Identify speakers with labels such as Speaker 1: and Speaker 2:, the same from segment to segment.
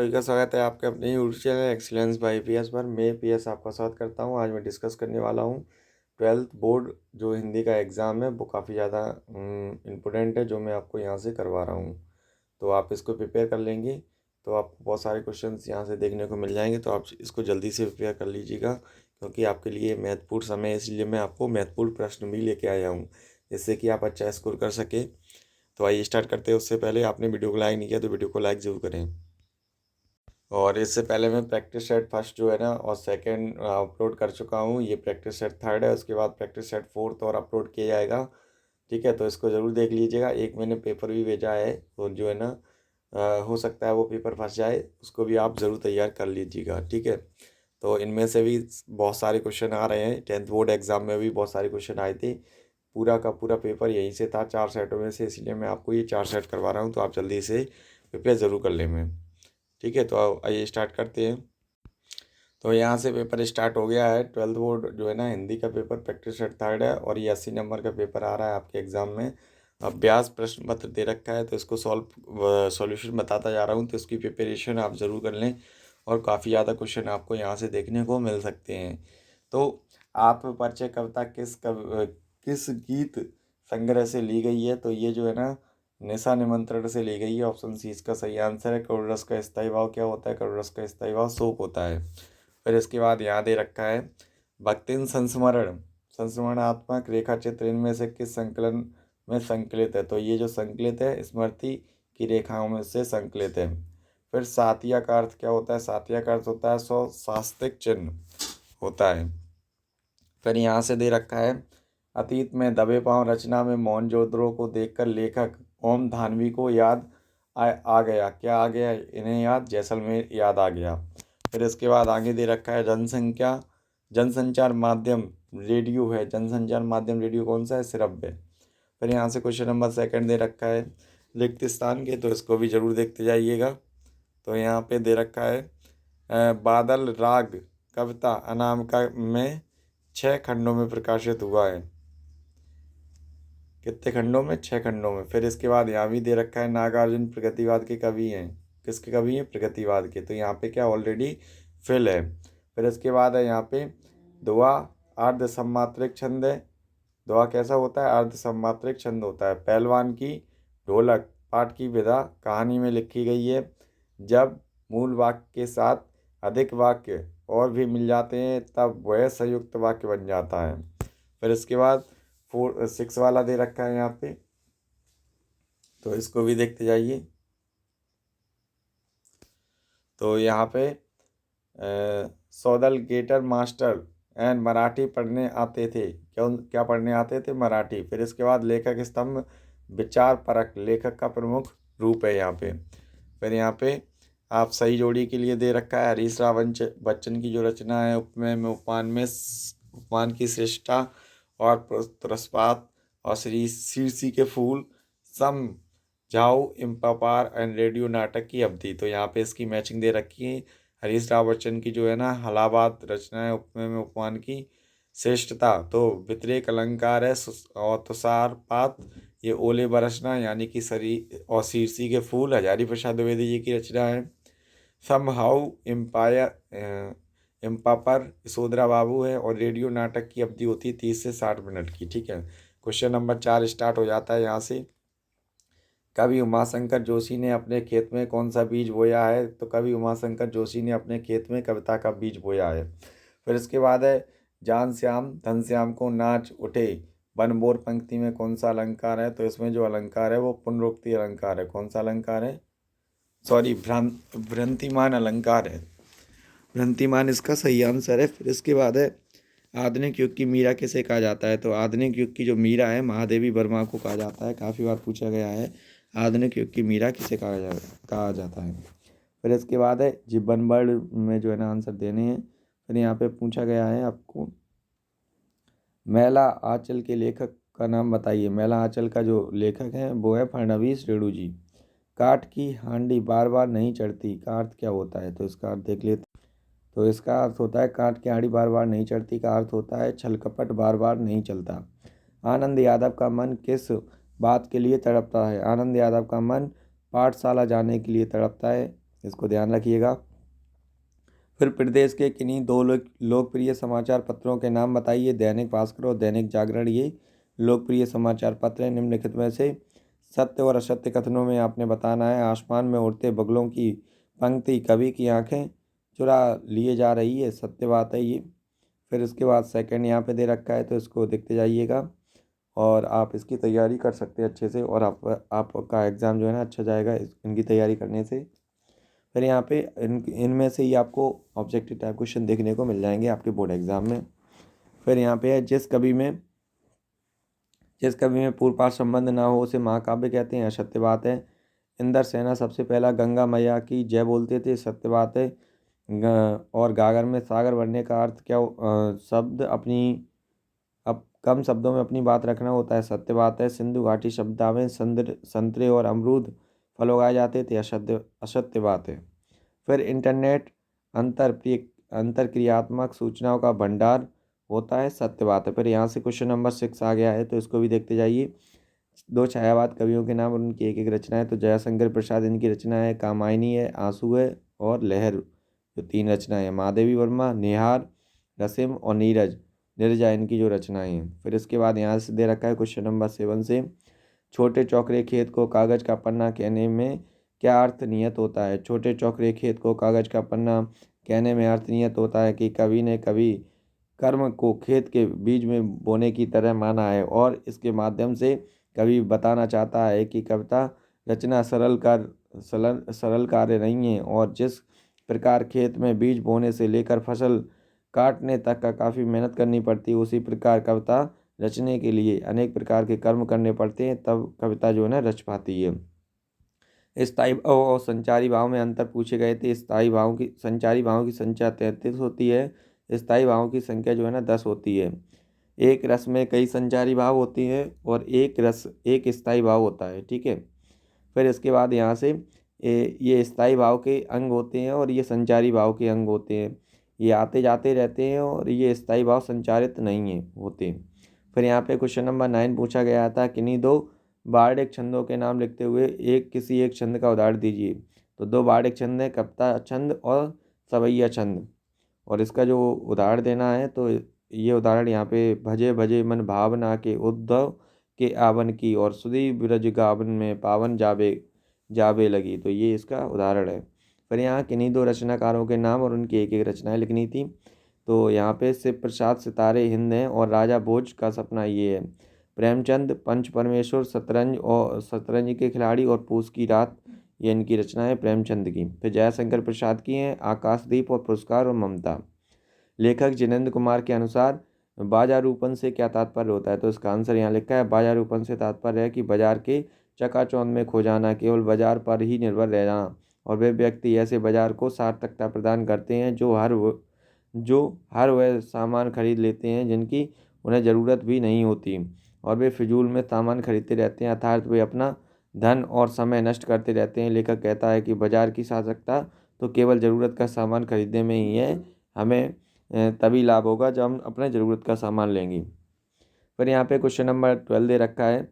Speaker 1: सभी का स्वागत है आपके अपने YouTube channel excellence by PS पर। मैं पीएस आपका स्वागत करता हूं। आज मैं डिस्कस करने वाला हूं 12th बोर्ड जो हिंदी का एग्ज़ाम है वो काफ़ी ज़्यादा इम्पोर्टेंट है, जो मैं आपको यहां से करवा रहा हूं। तो आप इसको प्रिपेयर कर लेंगे तो आपको बहुत सारे क्वेश्चंस यहां से देखने को मिल जाएंगे। तो आप इसको जल्दी से प्रिपेयर कर लीजिएगा, क्योंकि आपके लिए महत्वपूर्ण समय है। इसलिए मैं आपको महत्वपूर्ण प्रश्न भी लेके आया हूँ, जिससे कि आप अच्छा स्कोर कर सके। तो आइए स्टार्ट करते हैं। उससे पहले आपने वीडियो को लाइक नहीं किया तो वीडियो को लाइक ज़रूर करें। और इससे पहले मैं प्रैक्टिस सेट फर्स्ट जो है ना और सेकंड अपलोड कर चुका हूँ। ये प्रैक्टिस सेट थर्ड है, उसके बाद प्रैक्टिस सेट फोर्थ और अपलोड किया जाएगा। ठीक है, तो इसको ज़रूर देख लीजिएगा। एक मैंने पेपर भी भेजा है, तो जो है ना हो सकता है वो पेपर फंस जाए, उसको भी आप ज़रूर तैयार कर लीजिएगा। ठीक है, तो इनमें से भी बहुत सारे क्वेश्चन आ रहे हैं। 10th बोर्ड एग्ज़ाम में भी बहुत सारे क्वेश्चन आए थे। पूरा का पूरा पेपर यहीं से था, 4 सेटों में से, इसलिए मैं आपको ये 4 सेट करवा रहा हूँ। तो आप जल्दी से प्रिपेयर ज़रूर कर लें मैं। ठीक है, तो आइए स्टार्ट करते हैं। तो यहाँ से पेपर स्टार्ट हो गया है। 12th बोर्ड जो है ना हिंदी का पेपर प्रैक्टिस सेट थर्ड है, और ये 80 नंबर का पेपर आ रहा है आपके एग्ज़ाम में। अभ्यास प्रश्न पत्र दे रखा है, तो इसको सॉल्यूशन बताता जा रहा हूँ। तो इसकी प्रिपरेशन आप ज़रूर कर लें, और काफ़ी ज़्यादा क्वेश्चन आपको यहाँ से देखने को मिल सकते हैं। तो आप परिचय कविता किस गीत संग्रह से ली गई है? तो ये जो है ना निशा निमंत्रण से ली गई है। ऑप्शन सी इसका सही आंसर है। करुण रस का स्थायी भाव क्या होता है? करुण रस का स्थायी भाव शोक होता है। फिर इसके बाद यहाँ दे रखा है भक्तिन संस्मरण संस्मरणात्मक रेखा चित्र इनमें से किस संकलन में संकलित है? तो ये जो संकलित है स्मृति की रेखाओं में से संकलित है। फिर सातिया का अर्थ क्या होता है? सातिया का अर्थ होता है सौ शास्त्रिक चिन्ह होता है। फिर यहाँ से दे रखा है अतीत में दबे पांव रचना में मोहनजोदड़ो को देखकर लेखक ओम धानवी को याद आ गया। क्या आ गया इन्हें याद? जैसलमेर याद आ गया। फिर इसके बाद आगे दे रखा है जनसंचार माध्यम रेडियो है। जनसंचार माध्यम रेडियो कौन सा है? श्रव्य। फिर यहाँ से क्वेश्चन नंबर सेकंड दे रखा है रिक्त स्थान के, तो इसको भी जरूर देखते जाइएगा। तो यहाँ पे दे रखा है बादल राग कविता अनामिका में 6 खंडों में प्रकाशित हुआ है। कितने खंडों में? 6 खंडों में। फिर इसके बाद यहाँ भी दे रखा है नागार्जुन प्रगतिवाद के कवि हैं। किसके कवि हैं? प्रगतिवाद के। तो यहाँ पे क्या ऑलरेडी फिल है। फिर इसके बाद है यहाँ पे दुआ अर्ध सम्मात्रिक छंद है। दुआ कैसा होता है? अर्ध सम्मात्रिक छंद होता है। पहलवान की ढोलक पाठ की विधा कहानी में लिखी गई है। जब मूल वाक्य के साथ अधिक वाक्य और भी मिल जाते हैं तब वह संयुक्त वाक्य बन जाता है। फिर इसके बाद 6 वाला दे रखा है यहाँ पे, तो इसको भी देखते जाइए। तो यहाँ पे सौदल गेटर मास्टर एंड मराठी पढ़ने आते थे। क्या पढ़ने आते थे? मराठी। फिर इसके बाद लेखक स्तंभ विचार परक लेखक का प्रमुख रूप है यहाँ पे। फिर यहाँ पे आप सही जोड़ी के लिए दे रखा है हरीश रावण बच्चन की जो रचना है उपमान की श्रेष्ठता और पुरस्पात और श्री शीर्षी के फूल सम जाओ इम्पापार एंड रेडियो नाटक की अवधि। तो यहाँ पे इसकी मैचिंग दे रखी है। हरीश राव बच्चन की जो है ना हलाबाद रचना है उपमेय में उपमान की श्रेष्ठता, तो व्यतिरेक अलंकार है। और तुषारपात ये ओले बरसना यानी कि सरी और शीर्षी के फूल हजारी प्रसाद द्विवेदी जी की रचना है। सम हाउ इम्पापर यशोधरा बाबू है। और रेडियो नाटक की अवधि होती है 30 से 60 मिनट की। ठीक है, क्वेश्चन नंबर 4 स्टार्ट हो जाता है यहाँ से। कवि उमाशंकर जोशी ने अपने खेत में कौन सा बीज बोया है? तो कवि उमाशंकर जोशी ने अपने खेत में कविता का बीज बोया है। फिर इसके बाद है जान श्याम धन श्याम को नाच उठे बनबोर पंक्ति में कौन सा अलंकार है? तो इसमें जो अलंकार है वो पुनरुक्ति अलंकार है। कौन सा अलंकार है? सॉरी, भ्रांतिमान अलंकार है। भ्रांतिमान इसका सही आंसर है। फिर इसके बाद है आधुनिक युग की मीरा किसे कहा जाता है? तो आधुनिक युग की जो मीरा है महादेवी वर्मा को कहा जाता है। काफ़ी बार पूछा गया है आधुनिक युग की मीरा किसे कहा जाता है। फिर इसके बाद है जी वन वर्ड में जो है ना आंसर देने हैं। फिर यहाँ पे पूछा गया है आपको मैला आंचल के लेखक का नाम बताइए। मैला आंचल का जो लेखक है वो है फडणवीस रेणु जी। काठ की हांडी बार बार नहीं चढ़ती का अर्थ क्या होता है? तो इसका अर्थ देख लेते। तो इसका अर्थ होता है काठ की हांडी बार बार नहीं चढ़ती का अर्थ होता है छल कपट बार बार नहीं चलता। आनंद यादव का मन किस बात के लिए तड़पता है? आनंद यादव का मन पाठशाला जाने के लिए तड़पता है। इसको ध्यान रखिएगा। फिर प्रदेश के किन्हीं दो लोकप्रिय समाचार पत्रों के नाम बताइए। दैनिक भास्कर और दैनिक जागरण ये लोकप्रिय समाचार पत्र हैं। निम्नलिखित में से सत्य और असत्य कथनों में आपने बताना है। आसमान में उड़ते बगुलों की पंक्ति कवि की आंखें चुरा लिए जा रही है, सत्य बात है ये। फिर इसके बाद सेकंड यहाँ पे दे रखा है, तो इसको देखते जाइएगा और आप इसकी तैयारी कर सकते हैं अच्छे से, और आपका एग्ज़ाम जो है ना अच्छा जाएगा इनकी तैयारी करने से। फिर यहाँ पे इनमें से ही आपको ऑब्जेक्टिव टाइप क्वेश्चन देखने को मिल जाएंगे आपके बोर्ड एग्जाम में। फिर यहाँ पे है जिस कवि में पूर्व पार संबंध ना हो उसे महाकाव्य कहते हैं, सत्य बात है। इंदर सेना सबसे पहला गंगा मैया की जय बोलते थे, सत्य बात है। और गागर में सागर बनने का अर्थ क्या शब्द अपनी अब कम शब्दों में अपनी बात रखना होता है, सत्य बात है। सिंधु घाटी सभ्यता में संतरे और अमरूद फल उगाए जाते थे, असत्य असत्य बात है। फिर इंटरनेट अंतरक्रियात्मक सूचनाओं का भंडार होता है, सत्य बात है। फिर यहाँ से क्वेश्चन नंबर 6 आ गया है, तो इसको भी देखते जाइए। दो छायावाद कवियों के नाम और उनकी एक एक रचना है। तो जयशंकर प्रसाद इनकी रचना है, कामायनी है, आंसू है और लहर, जो 3 रचनाएं हैं। महादेवी वर्मा, निहार, रसिम और नीरज निर्जा इनकी जो रचनाएं हैं। फिर इसके बाद यहाँ से दे रखा है क्वेश्चन नंबर 7 से छोटे चौकरे खेत को कागज का पन्ना कहने में क्या अर्थ नियत होता है। छोटे चौकरे खेत को कागज का पन्ना कहने में अर्थ नियत होता है कि कवि ने कभी कर्म को खेत के बीज में बोने की तरह माना है, और इसके माध्यम से कवि बताना चाहता है कि कविता रचना सरल कार्य नहीं है, और जिस प्रकार खेत में बीज बोने से लेकर फसल काटने तक का काफ़ी मेहनत करनी पड़ती है, उसी प्रकार कविता रचने के लिए अनेक प्रकार के कर्म करने पड़ते हैं, तब कविता जो है ना रच पाती है। स्थायी भाव और संचारी भाव में अंतर पूछे गए थे। संचारी भावों की संख्या 33 होती है, स्थायी भावों की संख्या जो है ना 10 होती है। एक रस में कई संचारी भाव होती हैं और एक स्थायी भाव होता है, ठीक है। फिर इसके बाद यहाँ से ये स्थायी भाव के अंग होते हैं और ये संचारी भाव के अंग होते हैं। ये आते जाते रहते हैं और ये स्थायी भाव संचारित नहीं है होते। फिर यहाँ पे क्वेश्चन नंबर 9 पूछा गया था, किन्हीं दो बार्डिक छंदों के नाम लिखते हुए किसी एक छंद का उदाहरण दीजिए। तो 2 बार्डिक छंद हैं, कविता छंद और सवैया छंद, और इसका जो उदाहरण देना है, तो ये उदाहरण यहाँ पे भजे भजे मन भावना के उद्धव के आवन की, और सुधी ब्रज गावन में पावन जाबे जाबे लगी, तो ये इसका उदाहरण है। फिर यहाँ किन्हीं दो रचनाकारों के नाम और उनकी एक एक रचनाएं लिखनी थी। तो यहाँ पे शिव प्रसाद सितारे हिंद हैं और राजा भोज का सपना ये है। प्रेमचंद पंच परमेश्वर शतरंज के खिलाड़ी और पूस की रात, ये इनकी रचना है प्रेमचंद की। फिर जयशंकर प्रसाद की हैं आकाशदीप और पुरस्कार और ममता। लेखक जिनेंद्र कुमार के अनुसार बाजारूपन से क्या तात्पर्य होता है। तो इसका आंसर यहाँ लिखा है, बाजारूपन से तात्पर्य है कि बाजार के चकाचौंध में खो जाना, केवल बाजार पर ही निर्भर रह जाना, और वे व्यक्ति ऐसे बाजार को सार्थकता प्रदान करते हैं जो हर वह सामान खरीद लेते हैं जिनकी उन्हें ज़रूरत भी नहीं होती, और वे फिजूल में सामान खरीदते रहते हैं, अर्थात वे अपना धन और समय नष्ट करते रहते हैं। लेखक कहता है कि बाजार की सार्थकता तो केवल ज़रूरत का सामान खरीदने में ही है, हमें तभी लाभ होगा जब हम अपने ज़रूरत का सामान लेंगे। फिर यहाँ पे क्वेश्चन नंबर 12 दे रखा है,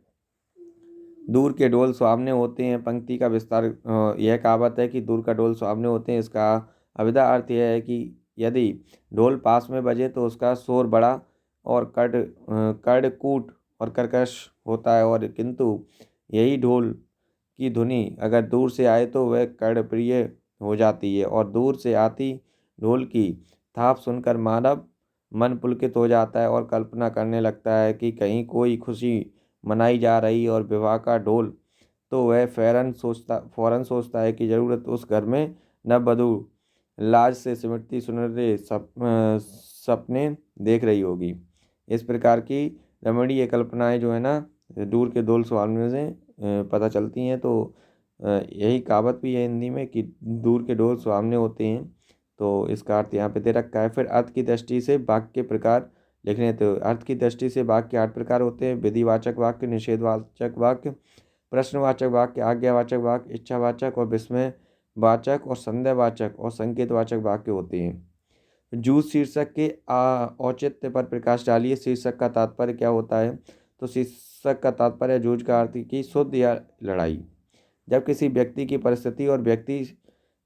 Speaker 1: दूर के ढोल सुहावने होते हैं, पंक्ति का विस्तार। यह कहावत है कि दूर का ढोल सुहावने होते हैं, इसका अभिधा अर्थ यह है कि यदि ढोल पास में बजे तो उसका शोर बड़ा और कड़कूट और कर्कश होता है, और किंतु यही ढोल की धुनी अगर दूर से आए तो वह कर्णप्रिय हो जाती है, और दूर से आती ढोल की थाप सुनकर मानव मन पुलकित हो जाता है और कल्पना करने लगता है कि कहीं कोई खुशी मनाई जा रही और विवाह का ढोल, तो वह फौरन सोचता है कि ज़रूरत उस घर में नववधु लाज से सिमटती सुनहरे सपने देख रही होगी। इस प्रकार की रमणीय कल्पनाएं जो है ना दूर के ढोल सुहावने से पता चलती हैं। तो यही कहावत भी है हिंदी में कि दूर के ढोल सुहावने होते हैं, तो इसका अर्थ यहाँ पे दे रखा है। फिर अर्थ की दृष्टि से वाक्य के प्रकार लिखने, तो अर्थ की दृष्टि से वाक्य 8 प्रकार होते हैं, विधिवाचक वाक्य, निषेधवाचक वाक्य, प्रश्नवाचक वाक्य, आज्ञावाचक वाक्य, इच्छावाचक और विस्मयवाचक और संदेहवाचक और संकेतवाचक वाक्य होते हैं। जूझ शीर्षक के औचित्य पर प्रकाश डालिए। शीर्षक का तात्पर्य क्या होता है। तो शीर्षक का तात्पर्य जूझ का अर्थ की शुद्ध या लड़ाई। जब किसी व्यक्ति की परिस्थिति और व्यक्ति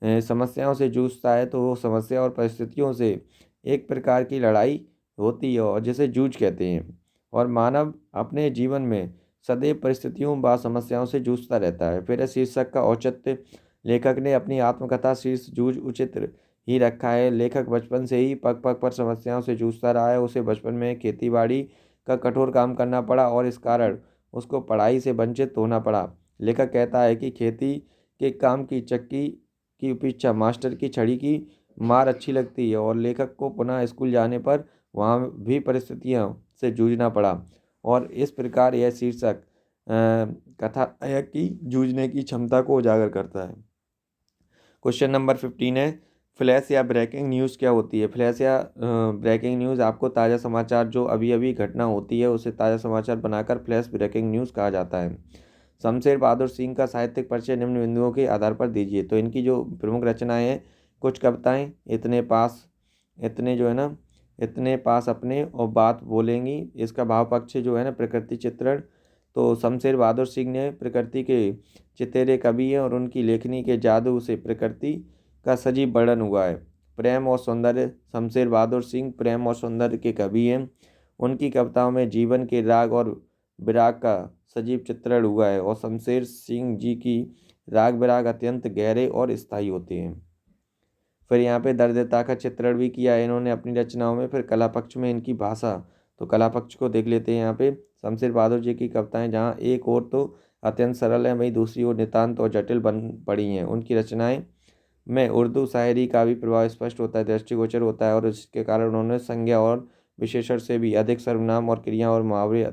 Speaker 1: समस्याओं से जूझता है तो वो समस्या और परिस्थितियों से एक प्रकार की लड़ाई होती है और जिसे जूझ कहते हैं। और मानव अपने जीवन में सदैव परिस्थितियों व समस्याओं से जूझता रहता है। फिर इस शीर्षक का औचित्य लेखक ने अपनी आत्मकथा शीर्ष जूझ उचित ही रखा है। लेखक बचपन से ही पग पग पर समस्याओं से जूझता रहा है। उसे बचपन में खेती बाड़ी का कठोर काम करना पड़ा और इस कारण उसको पढ़ाई से वंचित होना पड़ा। लेखक कहता है कि खेती के काम की चक्की की अपेक्षा मास्टर की छड़ी की मार अच्छी लगती है। और लेखक को पुनः स्कूल जाने पर वहाँ भी परिस्थितियों से जूझना पड़ा। और इस प्रकार यह शीर्षक कथानायक की जूझने की क्षमता को उजागर करता है। क्वेश्चन नंबर 15 है, फ्लैश या ब्रेकिंग न्यूज़ क्या होती है? फ्लैश या ब्रेकिंग न्यूज़ आपको ताज़ा समाचार जो अभी अभी घटना होती है उसे ताज़ा समाचार बनाकर फ्लैश ब्रेकिंग न्यूज़ कहा जाता है। शमशेर बहादुर सिंह का साहित्यिक परिचय निम्न बिंदुओं के आधार पर दीजिए। तो इनकी जो प्रमुख रचनाएं हैं, कुछ कविताएं, इतने पास, इतने जो है ना, इतने पास अपने और बात बोलेंगी। इसका भाव पक्ष जो है ना प्रकृति चित्रण। तो शमशेर बहादुर सिंह ने प्रकृति के चितेरे कवि हैं और उनकी लेखनी के जादू से प्रकृति का सजीव वर्णन हुआ है। प्रेम और सौंदर्य, शमशेर बहादुर सिंह प्रेम और सौंदर्य के कवि हैं। उनकी कविताओं में जीवन के राग और विराग का सजीव चित्रण हुआ है और शमशेर सिंह जी की राग विराग अत्यंत गहरे और स्थायी होते हैं। फिर यहाँ पे दर्दिता का चित्रण भी किया है इन्होंने अपनी रचनाओं में। फिर कला पक्ष में इनकी भाषा, तो कला पक्ष को देख लेते हैं यहाँ पे। शमशेर बहादुर जी की कविताएं जहाँ एक ओर तो अत्यंत सरल है, वहीं दूसरी ओर नितांत और जटिल बन पड़ी हैं। उनकी रचनाएं में उर्दू शायरी का भी प्रभाव स्पष्ट होता है, दृष्टिगोचर होता है और इसके कारण उन्होंने संज्ञा और विशेषण से भी अधिक सर्वनाम और क्रिया और मुहावरे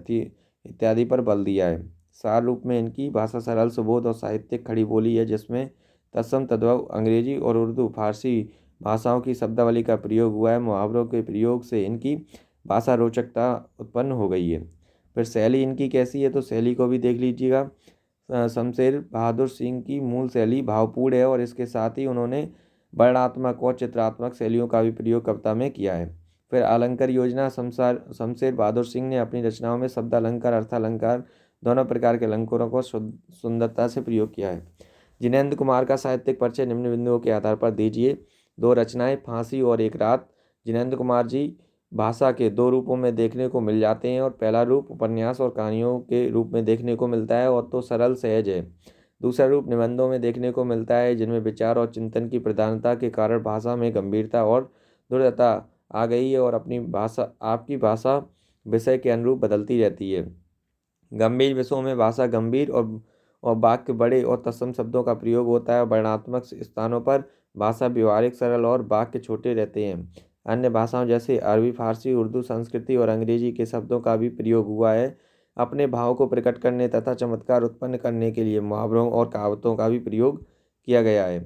Speaker 1: इत्यादि पर बल दिया है। सार रूप में इनकी भाषा सरल सुबोध और साहित्यिक खड़ी बोली है, जिसमें तत्सम तद्भव अंग्रेजी और उर्दू फारसी भाषाओं की शब्दावली का प्रयोग हुआ है। मुहावरों के प्रयोग से इनकी भाषा रोचकता उत्पन्न हो गई है। फिर शैली इनकी कैसी है, तो शैली को भी देख लीजिएगा। शमशेर बहादुर सिंह की मूल शैली भावपूर्ण है और इसके साथ ही उन्होंने वर्णनात्मक और चित्रात्मक शैलियों का भी प्रयोग कविता में किया है। फिर अलंकार योजना, शमशेर बहादुर सिंह ने अपनी रचनाओं में शब्दालंकार अर्थालंकार दोनों प्रकार के अलंकारों को सुंदरता से प्रयोग किया है। जिनेंद्र कुमार का साहित्यिक परिचय निम्न बिंदुओं के आधार पर दीजिए। दो रचनाएं, फांसी और एक रात। जिनेंद्र कुमार जी भाषा के दो रूपों में देखने को मिल जाते हैं और पहला रूप उपन्यास और कहानियों के रूप में देखने को मिलता है और तो सरल सहज है। दूसरा रूप निबंधों में देखने को मिलता है, जिनमें विचार और चिंतन की प्रधानता के कारण भाषा में गंभीरता और दृढ़ता आ गई है और आपकी भाषा विषय के अनुरूप बदलती रहती है। गंभीर विषयों में भाषा गंभीर और वाक्य बड़े और तत्सम शब्दों का प्रयोग होता है। वर्णनात्मक स्थानों पर भाषा व्यवहारिक सरल और वाक्य छोटे रहते हैं। अन्य भाषाओं जैसे अरबी, फारसी, उर्दू, संस्कृति और अंग्रेजी के शब्दों का भी प्रयोग हुआ है। अपने भाव को प्रकट करने तथा चमत्कार उत्पन्न करने के लिए मुहावरों और कहावतों का भी प्रयोग किया गया है।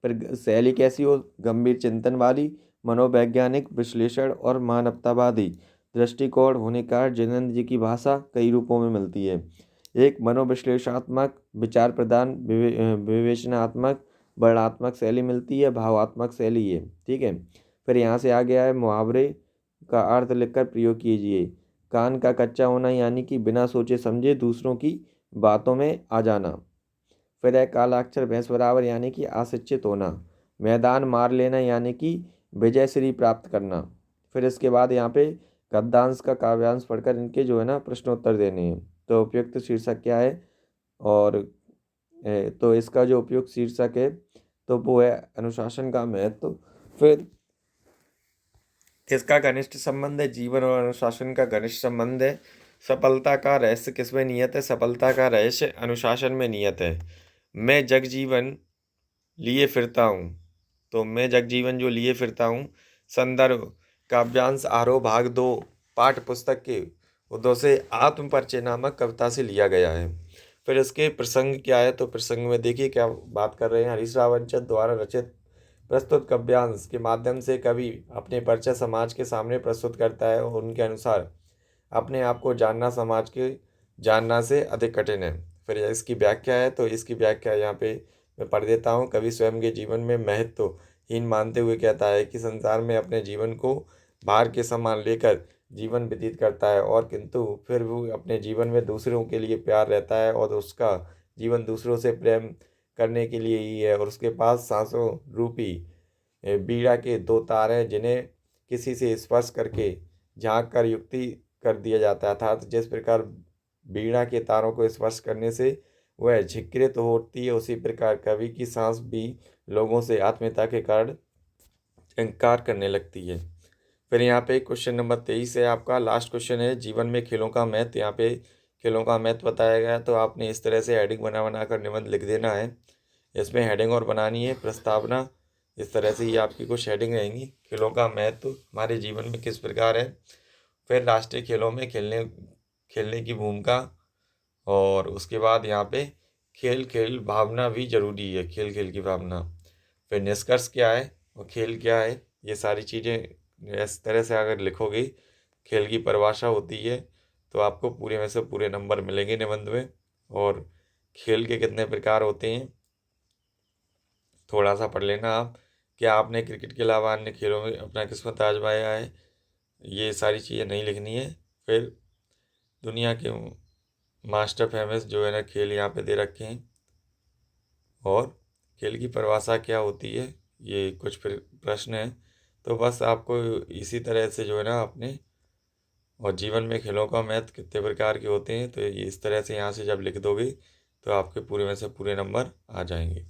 Speaker 1: फिर शैली कैसी हो, गंभीर चिंतन वाली, मनोवैज्ञानिक विश्लेषण और मानवतावादी दृष्टिकोण होने का जिनेंद्र जी की भाषा कई रूपों में मिलती है। एक मनोविश्लेषणात्मक, विचार प्रदान, विवेचनात्मक, वर्णनात्मक शैली मिलती है, भावात्मक शैली है। ठीक है। फिर यहाँ से आ गया है मुहावरे का अर्थ लिखकर प्रयोग कीजिए। कान का कच्चा होना यानी कि बिना सोचे समझे दूसरों की बातों में आ जाना। फिर है काला अक्षर भैंस बराबर यानी कि अशिक्षित होना। मैदान मार लेना यानी कि विजय श्री प्राप्त करना। फिर इसके बाद यहाँ पे गद्यांश का काव्यांश पढ़कर इनके जो है ना प्रश्नोत्तर देने हैं। तो उपयुक्त शीर्षक क्या है, और तो इसका जो उपयुक्त शीर्षक है तो वो है अनुशासन का महत्व। फिर किसका घनिष्ठ संबंध है, जीवन और अनुशासन का घनिष्ठ संबंध है। सफलता का रहस्य किसमें नियत है, सफलता का रहस्य अनुशासन में नियत है। मैं जगजीवन लिए फिरता हूँ, तो मैं जगजीवन जो लिए फिरता हूँ। संदर्भ काव्यांश आरोह भाग 2 पाठ्य पुस्तक के उद्धव से आत्म परिचय नामक कविता से लिया गया है। फिर इसके प्रसंग क्या है, तो प्रसंग में देखिए क्या बात कर रहे हैं। हरीश रावणचंद द्वारा रचित प्रस्तुत काव्यांश के माध्यम से कवि अपने परिचय समाज के सामने प्रस्तुत करता है और उनके अनुसार अपने आप को जानना समाज के जानना से अधिक कठिन है। फिर इसकी व्याख्या है, तो इसकी व्याख्या यहाँ पे मैं पढ़ देता हूँ। कवि स्वयं के जीवन में महत्वहीन मानते हुए कहता है कि संसार में अपने जीवन को भार के समान लेकर जीवन व्यतीत करता है और किंतु फिर वो अपने जीवन में दूसरों के लिए प्यार रहता है और उसका जीवन दूसरों से प्रेम करने के लिए ही है, और उसके पास सांसों रूपी बीड़ा के दो तार हैं, जिन्हें किसी से स्पर्श करके झांक कर युक्ति कर दिया जाता है। अर्थात जिस प्रकार बीड़ा के तारों को स्पर्श करने से वह झिकृत होती है, उसी प्रकार कवि की सांस भी लोगों से आत्मीयता के कारण इनकार करने लगती है। फिर यहाँ पे क्वेश्चन नंबर 23 है आपका, लास्ट क्वेश्चन है, जीवन में खेलों का महत्व। यहाँ पे खेलों का महत्व बताया गया है, तो आपने इस तरह से हेडिंग बना बना कर निबंध लिख देना है। इसमें हेडिंग और बनानी है, प्रस्तावना, इस तरह से ये आपकी कुछ हेडिंग रहेंगी। खेलों का महत्व हमारे जीवन में किस प्रकार है, फिर राष्ट्रीय खेलों में खेलने खेलने की भूमिका, और उसके बाद यहाँ पे खेल खेल भावना भी जरूरी है, खेल खेल की भावना, फिर निष्कर्ष क्या है और खेल क्या है, ये सारी चीज़ें इस तरह से अगर लिखोगे, खेल की परिभाषा होती है, तो आपको पूरे में से पूरे नंबर मिलेंगे निबंध में। और खेल के कितने प्रकार होते हैं थोड़ा सा पढ़ लेना आप। क्या आपने क्रिकेट के अलावा अन्य खेलों में अपना किस्मत आजमाया है, ये सारी चीज़ें नहीं लिखनी है। फिर दुनिया के मास्टर फेमस जो है ना खेल यहाँ पे दे रखे हैं, और खेल की परिभाषा क्या होती है, ये कुछ प्रश्न हैं। तो बस आपको इसी तरह से जो है ना अपने और जीवन में खेलों का महत्व कितने प्रकार के होते हैं, तो ये इस तरह से यहाँ से जब लिख दोगे तो आपके पूरे में से पूरे नंबर आ जाएंगे।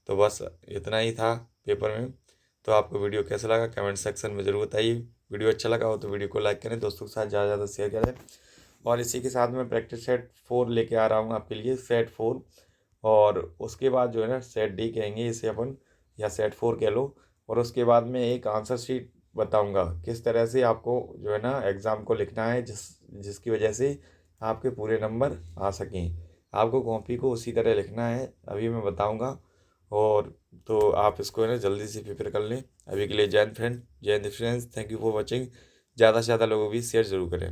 Speaker 1: तो बस इतना ही था पेपर में। तो आपको वीडियो कैसा लगा कमेंट सेक्शन में ज़रूर बताइए। वीडियो अच्छा लगा हो तो वीडियो को लाइक करें, दोस्तों के साथ ज़्यादा से ज़्यादा शेयर करें। और इसी के साथ मैं प्रैक्टिस सेट 4 लेके आ रहा हूँ आपके लिए, सेट 4। और उसके बाद जो है ना सेट डी कहेंगे इसे अपन, या सेट 4 कह लो। और उसके बाद में एक आंसर शीट बताऊंगा किस तरह से आपको जो है ना एग्ज़ाम को लिखना है, जिसकी वजह से आपके पूरे नंबर आ सकें। आपको कॉपी को उसी तरह लिखना है, अभी मैं बताऊंगा। और तो आप इसको है ना जल्दी से प्रिपेयर कर लें। अभी के लिए जय हिंद फ्रेंड, जय Hind friends, thank you for watching. ज़्यादा से ज़्यादा लोगों भी शेयर ज़रूर करें।